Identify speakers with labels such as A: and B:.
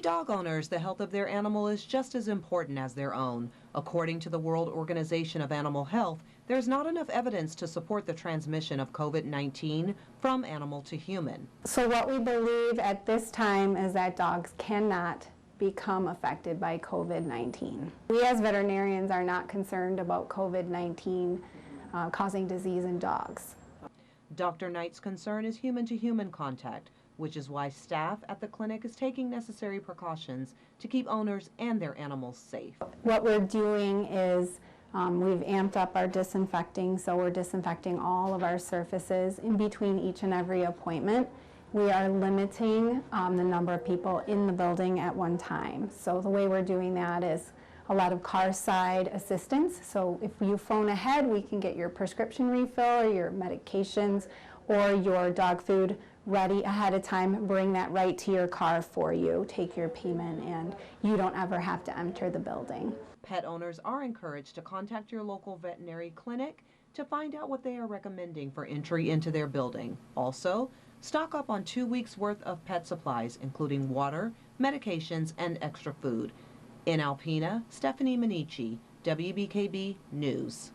A: dog owners, the health of their animal is just as important as their own. According to the World Organization of Animal Health, there's not enough evidence to support the transmission of COVID-19 from animal to human.
B: So what we believe at this time is that dogs cannot become affected by COVID-19. We as veterinarians are not concerned about COVID-19 causing disease in dogs.
A: Dr. Knight's concern is human-to-human contact, which is why staff at the clinic is taking necessary precautions to keep owners and their animals safe.
B: What we're doing is we've amped up our disinfecting, so we're disinfecting all of our surfaces in between each and every appointment. We are limiting the number of people in the building at one time. So the way we're doing that is a lot of car side assistance. So if you phone ahead, we can get your prescription refill or your medications or your dog food ready ahead of time, bring that right to your car for you, take your payment, and you don't ever have to enter the building.
A: Pet owners are encouraged to contact your local veterinary clinic to find out what they are recommending for entry into their building. Also, stock up on 2 weeks worth of pet supplies, including water, medications, and extra food. In Alpena, Stephanie Minichi, WBKB News.